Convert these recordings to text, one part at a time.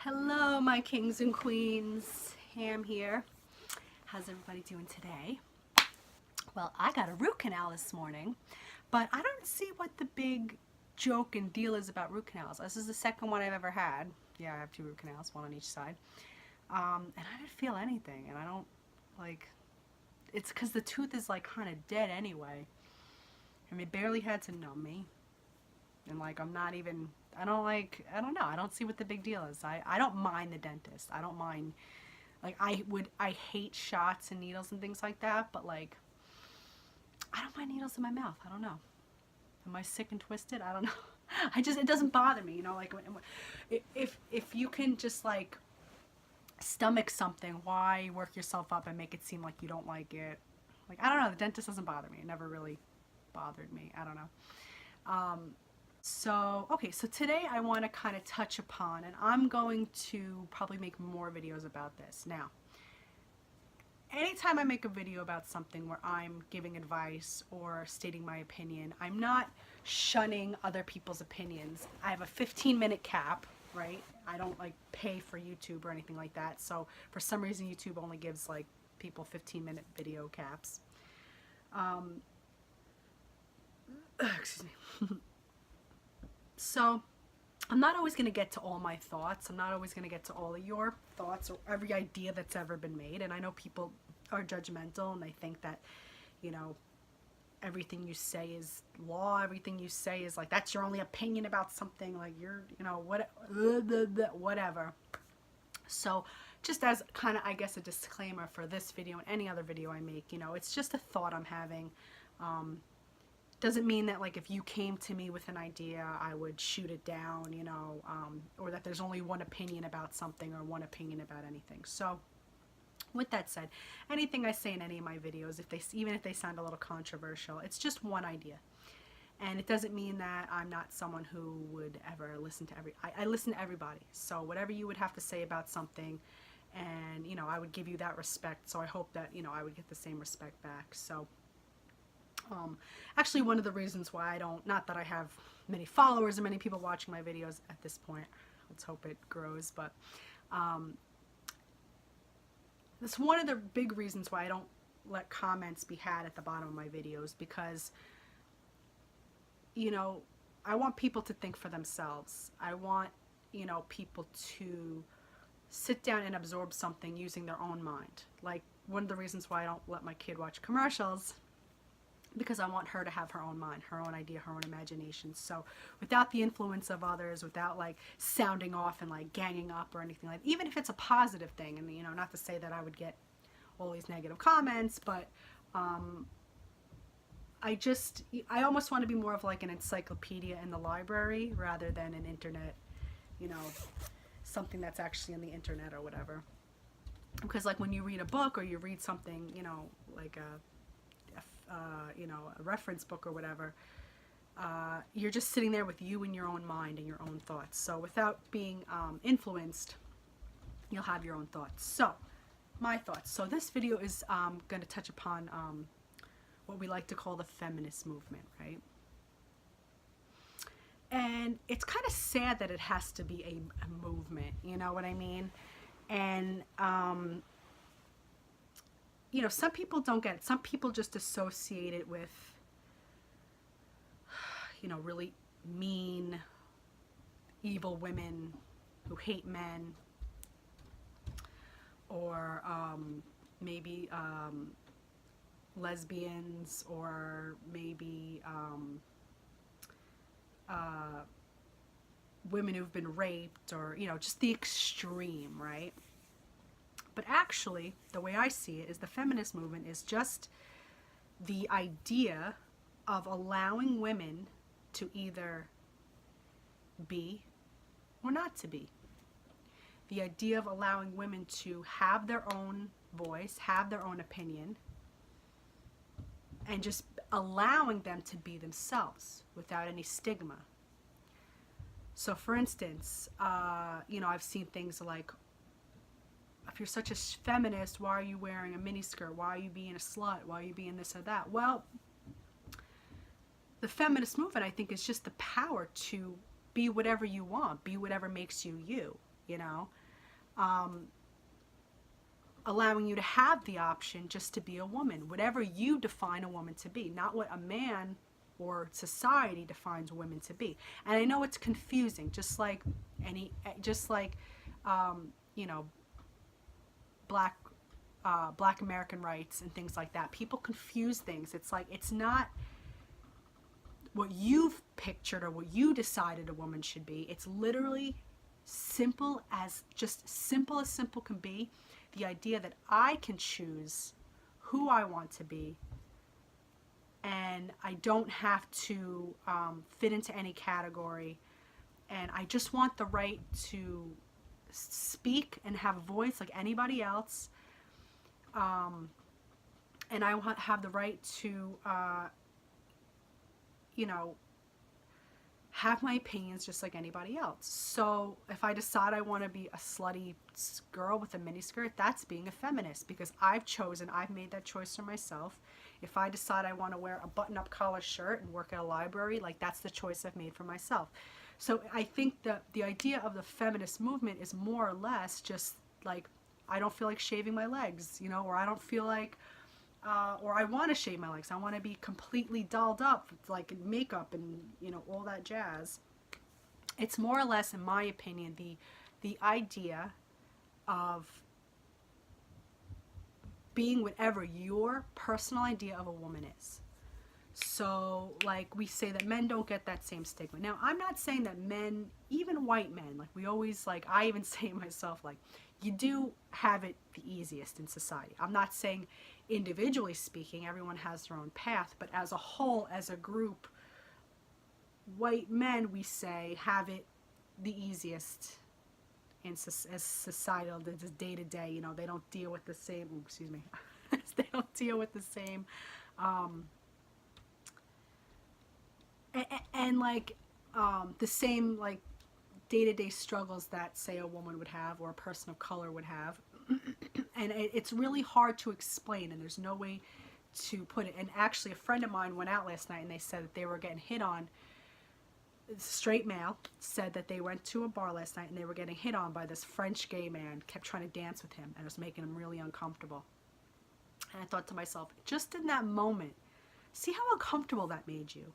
Hello, my kings and queens. Ham here. How's everybody doing today? Well, I got a root canal this morning, but I don't see what the big joke and deal is about root canals. This is the second one I've ever had. Yeah, I have 2 root canals, one on each side. And I didn't feel anything, and I don't, it's because the tooth is, kind of dead anyway. And it barely had to numb me. And, I'm not even, I don't know, I don't see what the big deal is. I don't mind the dentist. I don't mind, I hate shots and needles and things like that, but, I don't mind needles in my mouth. I don't know. Am I sick and twisted? I don't know. It doesn't bother me, if you can just, stomach something, why work yourself up and make it seem like you don't like it? I don't know, the dentist doesn't bother me. It never really bothered me. I don't know. So today I want to kind of touch upon, and I'm going to probably make more videos about this. Now, anytime I make a video about something where I'm giving advice or stating my opinion, I'm not shunning other people's opinions. I have a 15-minute cap, right? I don't pay for YouTube or anything like that. So for some reason YouTube only gives people 15-minute video caps. Excuse me. So I'm not always going to get to all my thoughts. I'm not always going to get to all of your thoughts or every idea that's ever been made. And I know people are judgmental and they think that, everything you say is law. Everything you say is that's your only opinion about something. You're, whatever. So just as kind of, I guess, a disclaimer for this video and any other video I make, it's just a thought I'm having. Doesn't mean that if you came to me with an idea, I would shoot it down, or that there's only one opinion about something or one opinion about anything. So with that said, anything I say in any of my videos, even if they sound a little controversial, it's just one idea. And it doesn't mean that I'm not someone who would ever listen to I listen to everybody. So whatever you would have to say about something, and, I would give you that respect. So I hope that, I would get the same respect back. So actually, one of the reasons why not that I have many followers or many people watching my videos at this point, let's hope it grows, but that's one of the big reasons why I don't let comments be had at the bottom of my videos, because, I want people to think for themselves. I want, people to sit down and absorb something using their own mind. One of the reasons why I don't let my kid watch commercials, because I want her to have her own mind, her own idea, her own imagination. So without the influence of others, without sounding off and ganging up or anything even if it's a positive thing, and not to say that I would get all these negative comments, but I almost want to be more of an encyclopedia in the library rather than an internet, something that's actually on the internet or whatever. Because when you read a book or you read something, a reference book or whatever, you're just sitting there with you and your own mind and your own thoughts. So without being influenced, you'll have your own thoughts. So my thoughts. So this video is going to touch upon what we like to call the feminist movement, right? And it's kind of sad that it has to be a movement, you know what I mean? And some people don't get it. Some people just associate it with, really mean, evil women who hate men, or maybe lesbians, or maybe women who've been raped, or, just the extreme, right? But actually, the way I see it is the feminist movement is just the idea of allowing women to either be or not to be. The idea of allowing women to have their own voice, have their own opinion, and just allowing them to be themselves without any stigma. So for instance, I've seen things like, if you're such a feminist, why are you wearing a miniskirt? Why are you being a slut? Why are you being this or that? Well, the feminist movement, I think, is just the power to be whatever you want, be whatever makes you you. you know, allowing you to have the option just to be a woman, whatever you define a woman to be, not what a man or society defines women to be. And I know it's confusing, just like you know, black Black American rights and things like that. People confuse things. It's like, it's not what you've pictured or what you decided a woman should be. It's literally simple as simple can be. The idea that I can choose who I want to be, and I don't have to fit into any category, and I just want the right to speak and have a voice like anybody else, and I have the right to you know, have my opinions just like anybody else. So if I decide I want to be a slutty girl with a miniskirt, that's being a feminist, because I've made that choice for myself. If I decide I want to wear a button-up collar shirt and work at a library, like, that's the choice I've made for myself. So I think that the idea of the feminist movement is more or less just like, I don't feel like shaving my legs, you know, or I don't feel like or I want to shave my legs. I want to be completely dolled up, like makeup and, you know, all that jazz. It's more or less, in my opinion, the idea of being whatever your personal idea of a woman is. So, like, we say that men don't get that same stigma. Now, I'm not saying that men, even white men, like, we always, like, I even say myself, like, you do have it the easiest in society. I'm not saying individually speaking, everyone has their own path, but as a whole, as a group, white men, we say, have it the easiest in as societal, this day to day. You know, they don't deal with the same, excuse me, they don't deal with the same, the same, like, day-to-day struggles that, say, a woman would have or a person of color would have. And it's really hard to explain, and there's no way to put it. And actually, a friend of mine went out last night and they said that they were getting hit on. Straight male said that they went to a bar last night and they were getting hit on by this French gay man, kept trying to dance with him, and it was making him really uncomfortable. And I thought to myself, just in that moment, see how uncomfortable that made you.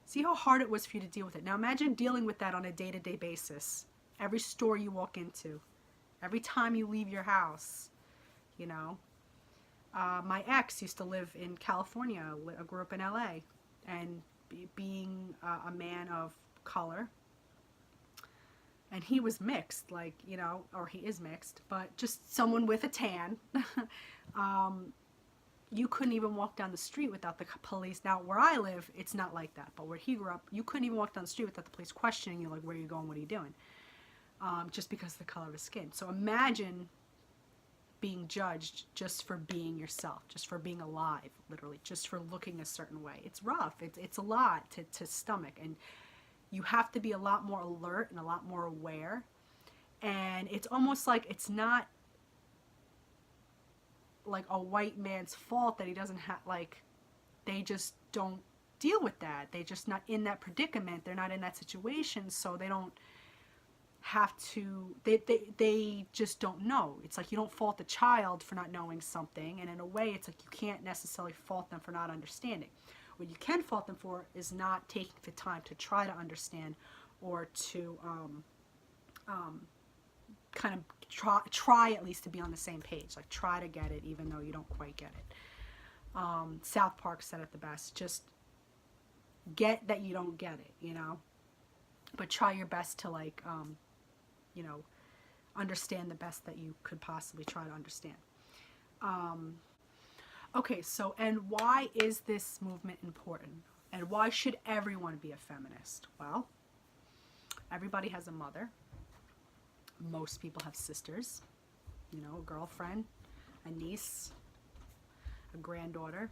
See how hard it was for you to deal with it. Now imagine dealing with that on a day-to-day basis. Every store you walk into, every time you leave your house, you know. My ex used to live in California. I grew up in LA. And being a man of color, and he was mixed, like, you know, or he is mixed, but just someone with a tan. You couldn't even walk down the street without the police. Now, where I live, it's not like that. But where he grew up, you couldn't even walk down the street without the police questioning you, like, where are you going, what are you doing? Just because of the color of his skin. So imagine being judged just for being yourself, just for being alive, literally, just for looking a certain way. It's rough. It's a lot to stomach. And you have to be a lot more alert and a lot more aware. And it's almost like it's not like a white man's fault that he doesn't have, like, they just don't deal with that. They're just not in that predicament. They're not in that situation, so they don't have to, they just don't know. It's like you don't fault the child for not knowing something, and in a way it's like you can't necessarily fault them for not understanding. What you can fault them for is not taking the time to try to understand, or to kind of try at least to be on the same page, like try to get it even though you don't quite get it. South Park said it the best, just get that you don't get it, you know, but try your best to, like, you know, understand the best that you could possibly try to understand. Okay, so, and why is this movement important? And why should everyone be a feminist? Well, everybody has a mother. Most people have sisters, you know, a girlfriend, a niece, a granddaughter.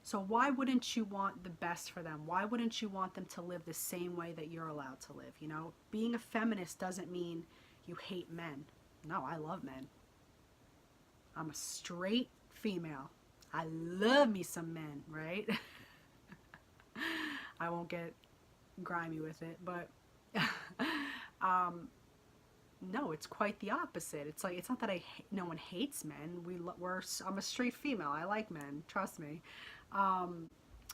So why wouldn't you want the best for them? Why wouldn't you want them to live the same way that you're allowed to live? You know, being a feminist doesn't mean you hate men. No, I love men. I'm a straight female. I love me some men, right? I won't get grimy with it, but no, it's quite the opposite. It's like, it's not that no one hates men. I'm a straight female. I like men. Trust me.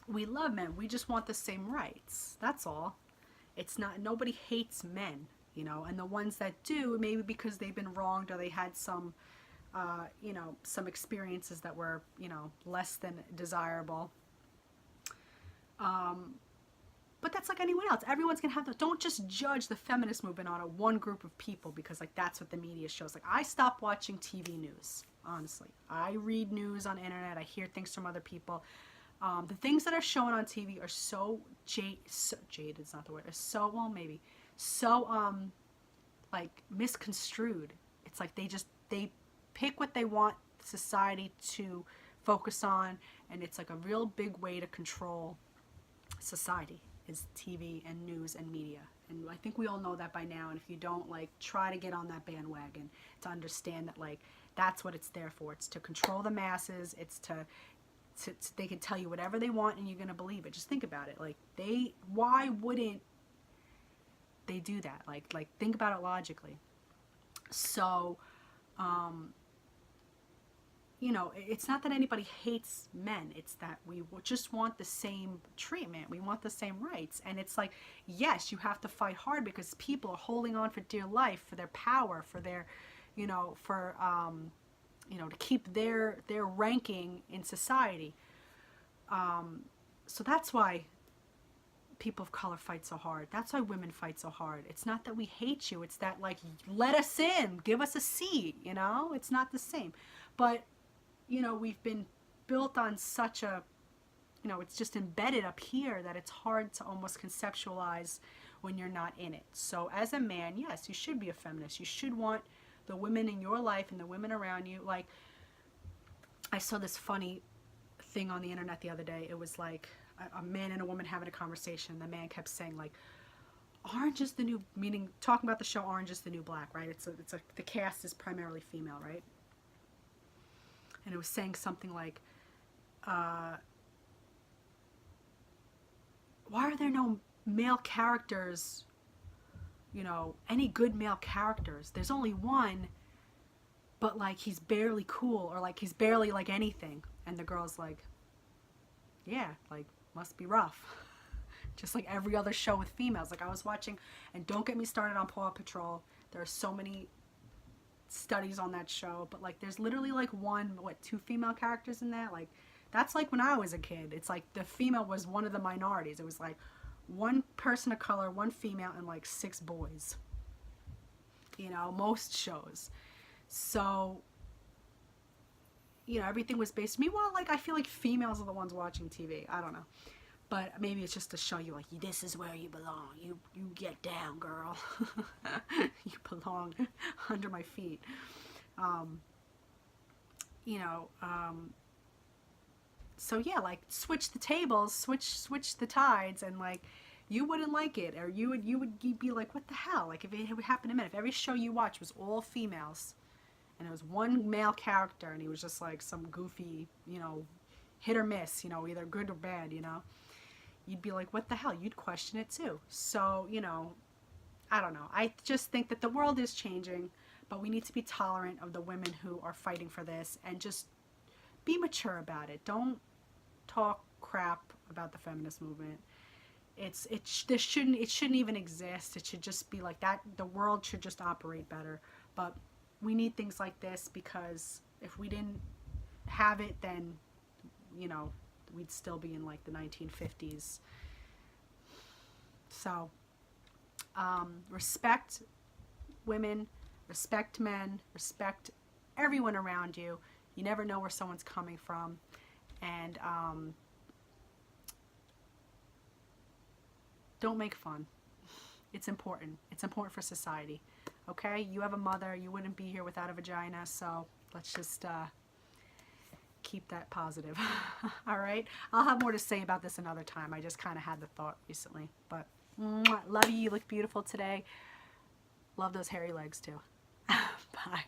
We love men. We just want the same rights. That's all. It's not, nobody hates men, you know, and the ones that do, maybe because they've been wronged or they had some, you know, some experiences that were, you know, less than desirable. But that's like anyone else. Everyone's gonna have to, don't just judge the feminist movement on a one group of people, because like that's what the media shows. Like, I stopped watching TV news, honestly. I read news on the internet. I hear things from other people. The things that are shown on TV are so jaded is not the word. Are so, well, maybe so like misconstrued. It's like they pick what they want society to focus on, and it's like a real big way to control society is TV and news and media. And I think we all know that by now, and if you don't, like, try to get on that bandwagon to understand that, like, that's what it's there for. It's to control the masses. It's to they can tell you whatever they want and you're going to believe it. Just think about it. Like, why wouldn't they do that? Like think about it logically. So you know, it's not that anybody hates men. It's that we just want the same treatment. We want the same rights. And it's like, yes, you have to fight hard because people are holding on for dear life, for their power, for their, you know, for, you know, to keep their ranking in society. So that's why people of color fight so hard. That's why women fight so hard. It's not that we hate you. It's that, like, let us in, give us a seat, you know? It's not the same. But, you know, we've been built on such a, you know, it's just embedded up here that it's hard to almost conceptualize when you're not in it. So as a man, yes, you should be a feminist. You should want the women in your life and the women around you. Like, I saw this funny thing on the internet the other day. It was like a man and a woman having a conversation. The man kept saying, like, orange is the new, meaning talking about the show Orange is the New Black, right? The cast is primarily female, right? And it was saying something like, why are there no male characters, you know, any good male characters? There's only one, but like he's barely cool, or like he's barely like anything. And the girl's like, yeah, like, must be rough. Just like every other show with females. Like I was watching, and don't get me started on Paw Patrol. There are so many studies on that show, but like there's literally like two female characters in that. Like, that's like when I was a kid. It's like the female was one of the minorities. It was like one person of color, one female, and like 6 boys. You know, most shows. So, you know, everything was based. Meanwhile, like, I feel like females are the ones watching TV. I don't know. But maybe it's just to show you, like, this is where you belong. You get down, girl. You belong under my feet. You know, so yeah, like, switch the tables, switch the tides, and like, you wouldn't like it, or you'd be like, what the hell? Like, if it would happen to men, if every show you watch was all females, and it was one male character, and he was just like some goofy, you know, hit or miss, you know, either good or bad, you know, you'd be like, what the hell? You'd question it too. So, you know, I don't know. I just think that the world is changing, but we need to be tolerant of the women who are fighting for this, and just be mature about it. Don't talk crap about the feminist movement. It shouldn't even exist. It should just be like that. The world should just operate better. But we need things like this, because if we didn't have it, then, you know, we'd still be in like the 1950s. So, respect women, respect men, respect everyone around you. You never know where someone's coming from. And don't make fun. It's important. It's important for society. Okay? You have a mother. You wouldn't be here without a vagina. So let's just keep that positive. All right? I'll have more to say about this another time. I just kind of had the thought recently. But love you. You look beautiful today. Love those hairy legs too. Bye.